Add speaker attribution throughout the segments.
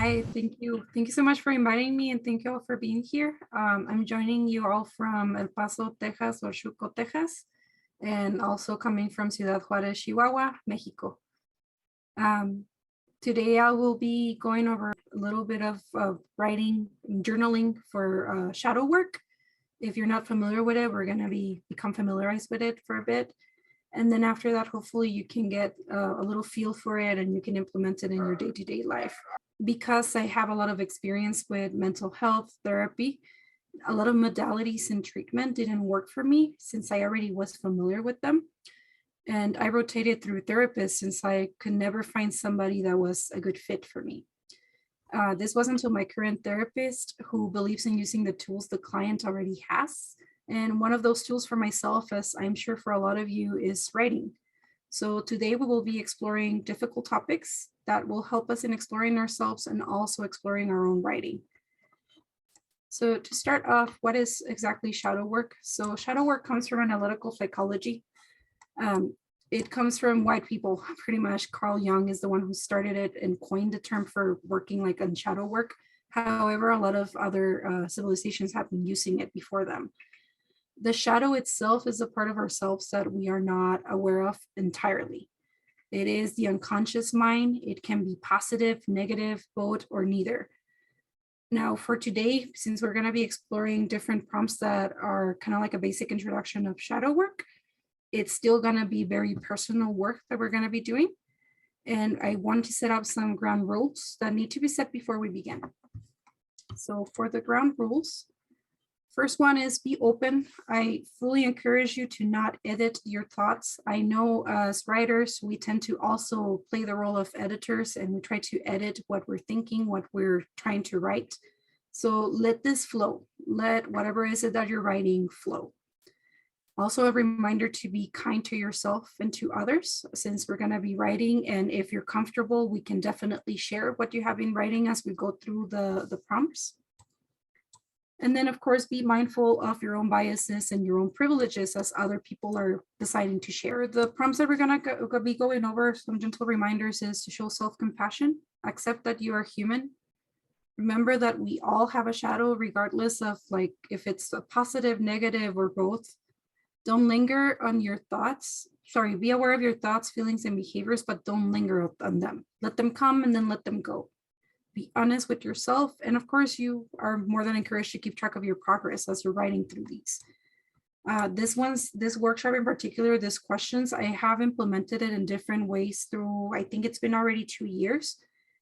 Speaker 1: Hi, thank you. Thank you so much for inviting me and thank you all for being here. I'm joining you all from El Paso, Texas or Chuco, Texas, and also coming from Ciudad Juarez, Chihuahua, Mexico. Um, Today I will be going over a little bit of writing, journaling for shadow work. If you're not familiar with it, we're going to become familiarized with it for a bit. And then after that, hopefully you can get a little feel for it and you can implement it in your day-to-day life. Because I have a lot of experience with mental health therapy, a lot of modalities and treatment didn't work for me since I already was familiar with them. And I rotated through therapists since I could never find somebody that was a good fit for me. This wasn't until my current therapist, who believes in using the tools the client already has. And one of those tools for myself, as I'm sure for a lot of you, is writing. So today we will be exploring difficult topics that will help us in exploring ourselves and also exploring our own writing. So to start off, what is exactly shadow work? So shadow work comes from analytical psychology. It comes from white people, pretty much. Carl Jung is the one who started it and coined the term for working like on shadow work. However, a lot of other civilizations have been using it before them. The shadow itself is a part of ourselves that we are not aware of entirely. It is the unconscious mind. It can be positive, negative, both, or neither. Now, for today, since we're going to be exploring different prompts that are kind of like a basic introduction of shadow work, it's still going to be very personal work that we're going to be doing. And I want to set up some ground rules that need to be set before we begin. So for the ground rules, first one is be open. I fully encourage you to not edit your thoughts. I know as writers, we tend to also play the role of editors and we try to edit what we're thinking, what we're trying to write. So let this flow. Let whatever is it that you're writing flow. Also a reminder to be kind to yourself and to others, since we're going to be writing. And if you're comfortable, we can definitely share what you have been writing as we go through the prompts. And then, of course, be mindful of your own biases and your own privileges as other people are deciding to share. The prompts that we're going to be going over, some gentle reminders, is to show self-compassion, accept that you are human. Remember that we all have a shadow, regardless of like if it's a positive, negative, or both. Don't linger on your thoughts. Sorry, be aware of your thoughts, feelings, and behaviors, but don't linger on them. Let them come and then let them go. Be honest with yourself. And of course, you are more than encouraged to keep track of your progress as you're writing through these. This workshop in particular, this questions, I have implemented it in different ways through, I think it's been already 2 years.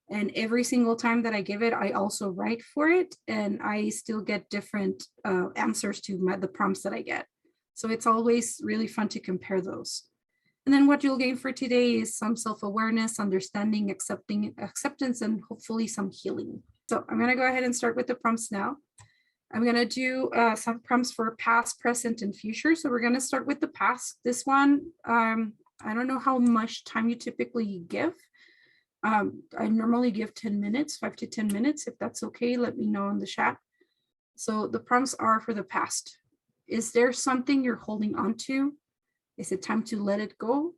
Speaker 1: And every single time that I give it, I also write for it. And I still get different answers to the prompts that I get. So it's always really fun to compare those. And then what you'll gain for today is some self-awareness, understanding, acceptance, and hopefully some healing. So I'm going to go ahead and start with the prompts now. I'm going to do some prompts for past, present, and future. So we're going to start with the past. This one, I don't know how much time you typically give. I normally give 10 minutes, 5 to 10 minutes. If that's okay, let me know in the chat. So the prompts are for the past. Is there something you're holding on to? Is it time to let it go?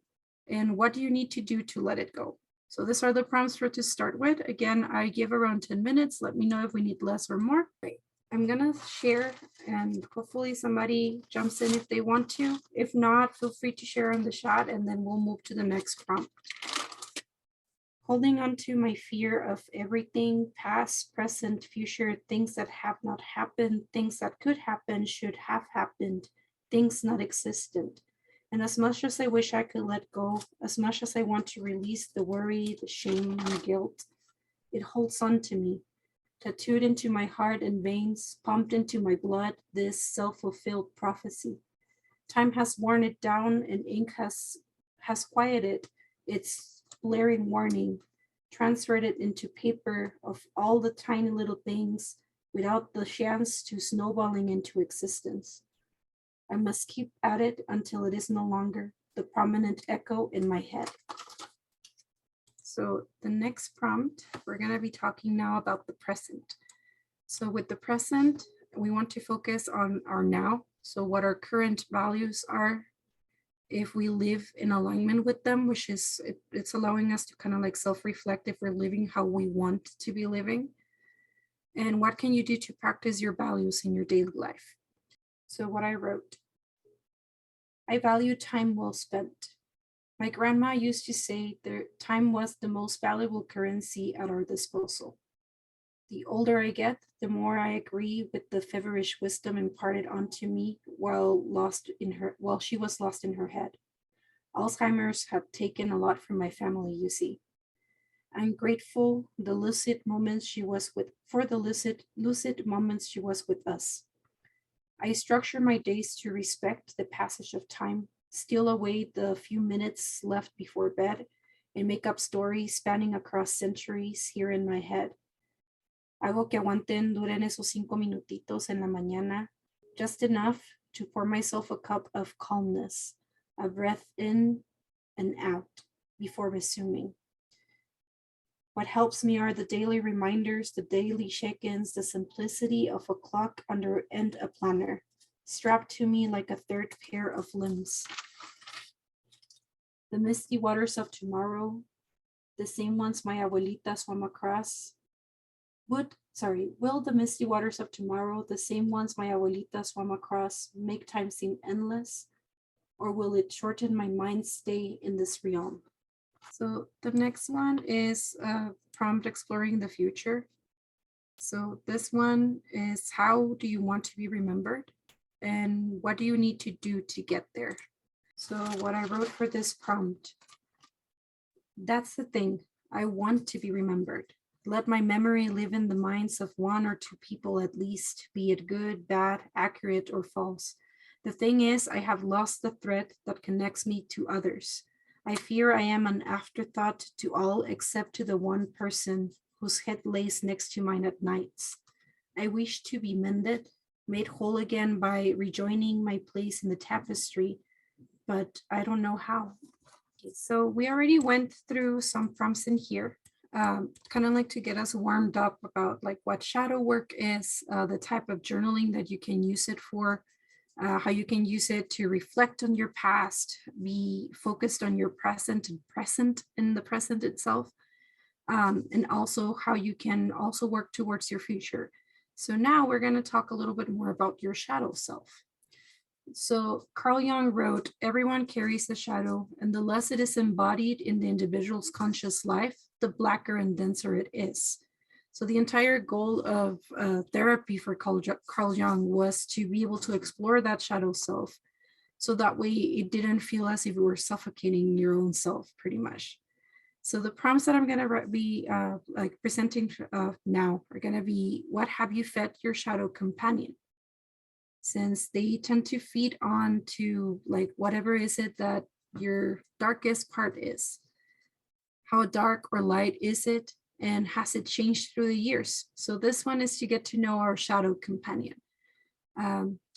Speaker 1: And what do you need to do to let it go? So these are the prompts for to start with. Again, I give around 10 minutes. Let me know if we need less or more. Great. I'm gonna share and hopefully somebody jumps in if they want to. If not, feel free to share on the chat and then we'll move to the next prompt. Holding on to my fear of everything, past, present, future, things that have not happened, things that could happen, should have happened, things not existent. And as much as I wish I could let go, as much as I want to release the worry, the shame, and guilt, it holds on to me, tattooed into my heart and veins, pumped into my blood, this self-fulfilled prophecy. Time has worn it down and ink has quieted its blaring warning, transferred it into paper of all the tiny little things without the chance to snowballing into existence. I must keep at it until it is no longer the prominent echo in my head. So the next prompt, we're going to be talking now about the present. So with the present, we want to focus on our now. So what our current values are, if we live in alignment with them, which is, it's allowing us to kind of like self-reflect if we're living how we want to be living. And what can you do to practice your values in your daily life? So what I wrote: I value time well spent. My grandma used to say that time was the most valuable currency at our disposal. The older I get, the more I agree with the feverish wisdom imparted onto me while she was lost in her head. Alzheimer's had taken a lot from my family, you see. I'm grateful for the lucid moments she was with us. I structure my days to respect the passage of time, steal away the few minutes left before bed, and make up stories spanning across centuries here in my head. Hago que aguanten, duren esos 5 minutitos en la mañana, just enough to pour myself a cup of calmness, a breath in and out before resuming. What helps me are the daily reminders, the daily check-ins, the simplicity of a clock and a planner, strapped to me like a third pair of limbs. The misty waters of tomorrow, the same ones my abuelita swam across, will the misty waters of tomorrow, the same ones my abuelita swam across, make time seem endless? Or will it shorten my mind's stay in this realm? So the next one is prompt exploring the future. So this one is, how do you want to be remembered? And what do you need to do to get there? So what I wrote for this prompt: that's the thing, I want to be remembered. Let my memory live in the minds of 1 or 2 people at least, be it good, bad, accurate, or false. The thing is, I have lost the thread that connects me to others. I fear I am an afterthought to all except to the one person whose head lays next to mine at nights. I wish to be mended, made whole again by rejoining my place in the tapestry, but I don't know how. Okay, so we already went through some prompts in here, kind of like to get us warmed up about like what shadow work is, the type of journaling that you can use it for, how you can use it to reflect on your past, be focused on your present and present in the present itself, and also how you can also work towards your future. So now we're going to talk a little bit more about your shadow self. So Carl Jung wrote, everyone carries a shadow, and the less it is embodied in the individual's conscious life, the blacker and denser it is. So the entire goal of therapy for Carl Jung was to be able to explore that shadow self. So that way it didn't feel as if you were suffocating your own self, pretty much. So the prompts that I'm going to be presenting now are going to be, what have you fed your shadow companion? Since they tend to feed on to like whatever is it that your darkest part is. How dark or light is it? And has it changed through the years? So this one is to get to know our shadow companion.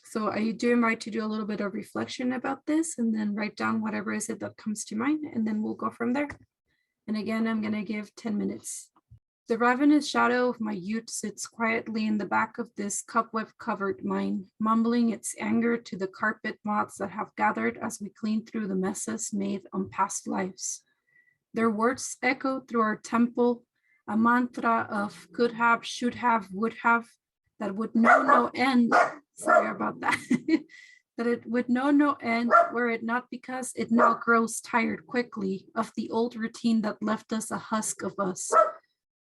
Speaker 1: So I do invite you to do a little bit of reflection about this and then write down whatever is it that comes to mind, and then we'll go from there. And again, I'm going to give 10 minutes. The ravenous shadow of my youth sits quietly in the back of this cobweb-covered mind, mumbling its anger to the carpet moths that have gathered as we clean through the messes made on past lives. Their words echo through our temple, a mantra of could have, should have, would have, that would know no end. Sorry about that. That it would know no end were it not because it now grows tired quickly of the old routine that left us a husk of us.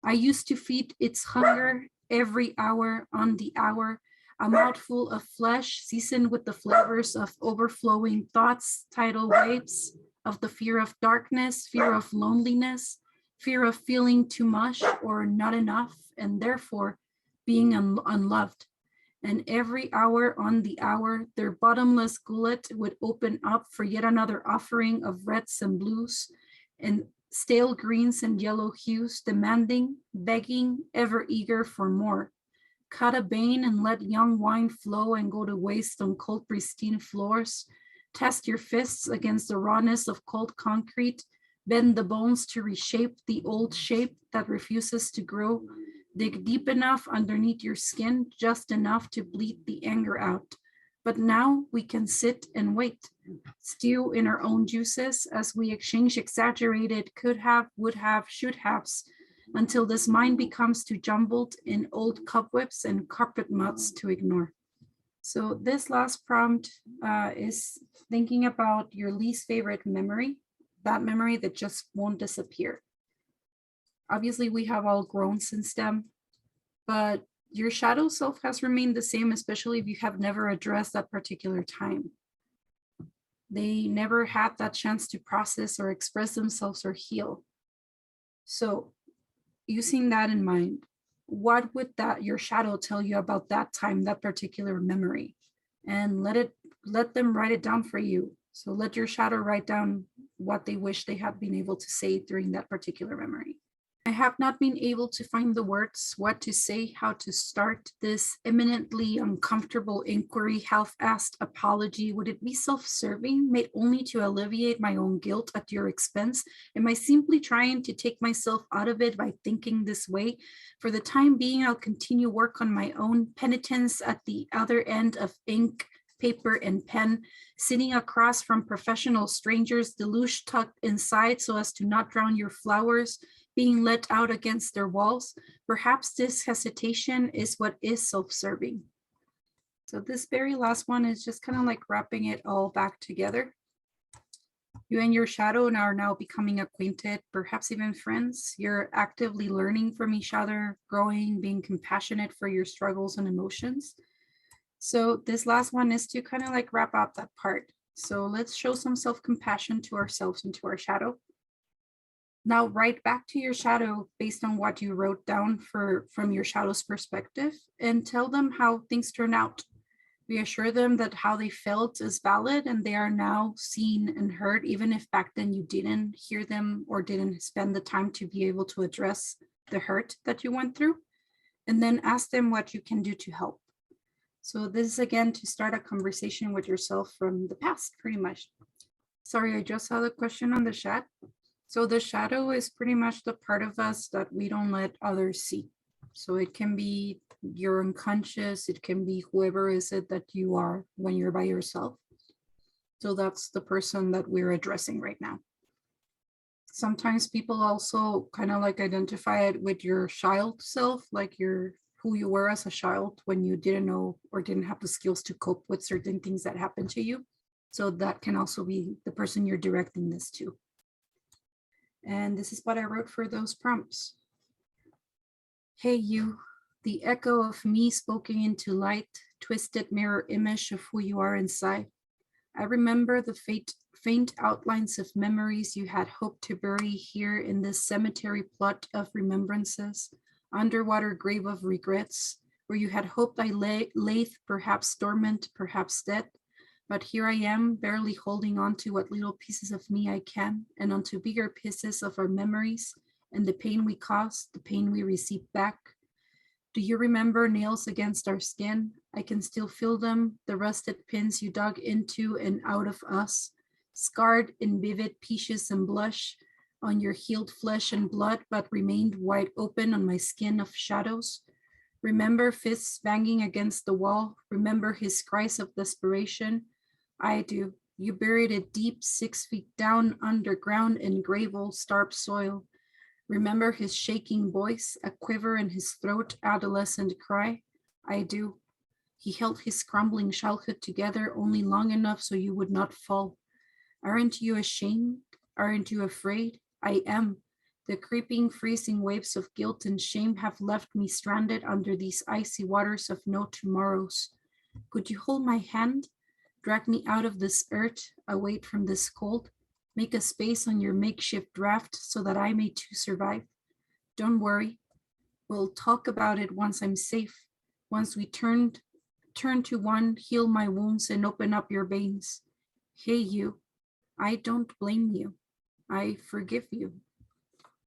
Speaker 1: I used to feed its hunger every hour on the hour, a mouthful of flesh seasoned with the flavors of overflowing thoughts, tidal waves, of the fear of darkness, fear of loneliness, fear of feeling too much or not enough, and therefore being unloved. And every hour on the hour, their bottomless gullet would open up for yet another offering of reds and blues, and stale greens and yellow hues, demanding, begging, ever eager for more. Cut a vein and let young wine flow and go to waste on cold, pristine floors. Test your fists against the rawness of cold concrete. Bend the bones to reshape the old shape that refuses to grow. Dig deep enough underneath your skin, just enough to bleed the anger out, But now we can sit and wait, stew in our own juices as we exchange exaggerated could have, would have, should haves, until this mind becomes too jumbled in old cobwebs and carpet moths to ignore. So this last prompt is thinking about your least favorite memory, that memory that just won't disappear. Obviously, we have all grown since then, but your shadow self has remained the same, especially if you have never addressed that particular time. They never had that chance to process or express themselves or heal. So using that in mind, what would that your shadow tell you about that time, that particular memory? And let them write it down for you. So let your shadow write down what they wish they had been able to say during that particular memory. I have not been able to find the words, what to say, how to start this eminently uncomfortable inquiry, half-assed apology. Would it be self-serving, made only to alleviate my own guilt at your expense? Am I simply trying to take myself out of it by thinking this way? For the time being, I'll continue work on my own penitence at the other end of ink, paper, and pen, sitting across from professional strangers, deluge tucked inside so as to not drown your flowers, being let out against their walls. Perhaps this hesitation is what is self-serving. So this very last one is just kind of like wrapping it all back together. You and your shadow are now becoming acquainted, perhaps even friends. You're actively learning from each other, growing, being compassionate for your struggles and emotions. So this last one is to kind of like wrap up that part. So let's show some self-compassion to ourselves and to our shadow. Now write back to your shadow based on what you wrote down from your shadow's perspective, and tell them how things turn out. Reassure them that how they felt is valid and they are now seen and heard, even if back then you didn't hear them or didn't spend the time to be able to address the hurt that you went through. And then ask them what you can do to help. So this is again to start a conversation with yourself from the past, pretty much. Sorry, I just saw the question on the chat. So the shadow is pretty much the part of us that we don't let others see. So it can be your unconscious, it can be whoever is it that you are when you're by yourself. So that's the person that we're addressing right now. Sometimes people also kind of like identify it with your child self, like who you were as a child when you didn't know or didn't have the skills to cope with certain things that happened to you. So that can also be the person you're directing this to. And this is what I wrote for those prompts. Hey you, the echo of me spoken into light, twisted mirror image of who you are inside. I remember the faint outlines of memories you had hoped to bury here in this cemetery plot of remembrances, underwater grave of regrets, where you had hoped I lay perhaps dormant, perhaps dead. But here I am, barely holding on to what little pieces of me I can, and onto bigger pieces of our memories, and the pain we caused, the pain we received back. Do you remember nails against our skin? I can still feel them, the rusted pins you dug into and out of us, scarred in vivid peaches and blush on your healed flesh and blood, but remained wide open on my skin of shadows. Remember fists banging against the wall? Remember his cries of desperation? I do. You buried it deep 6 feet down underground in gravel, starved soil. Remember his shaking voice, a quiver in his throat, adolescent cry? I do. He held his crumbling childhood together only long enough so you would not fall. Aren't you ashamed? Aren't you afraid? I am. The creeping, freezing waves of guilt and shame have left me stranded under these icy waters of no tomorrows. Could you hold my hand? Drag me out of this earth, away from this cold. Make a space on your makeshift raft so that I may too survive. Don't worry. We'll talk about it once I'm safe. Once we turn to one, heal my wounds and open up your veins. Hey you, I don't blame you. I forgive you.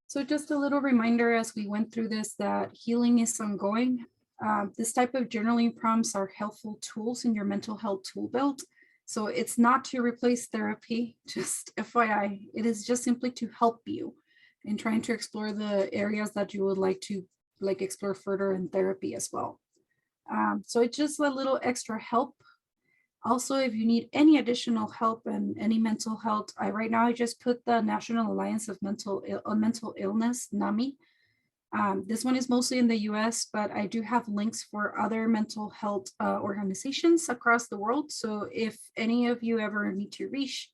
Speaker 1: So just a little reminder as we went through this that healing is ongoing. This type of journaling prompts are helpful tools in your mental health tool belt. So it's not to replace therapy, just FYI. It is just simply to help you in trying to explore the areas that you would like to explore further in therapy as well. So it's just a little extra help. Also, if you need any additional help and any mental health, right now I just put the National Alliance of Mental Illness, NAMI. This one is mostly in the US, but I do have links for other mental health organizations across the world. So if any of you ever need to reach,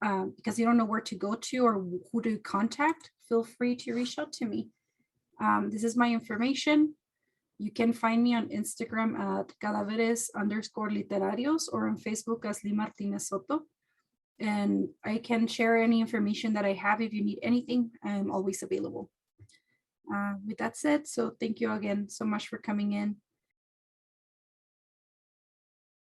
Speaker 1: because you don't know where to go to or who to contact, feel free to reach out to me. This is my information. You can find me on Instagram at cadaveres_literarios or on Facebook as Martinez Soto. And I can share any information that I have. If you need anything, I'm always available. With that said, so thank you again so much for coming in.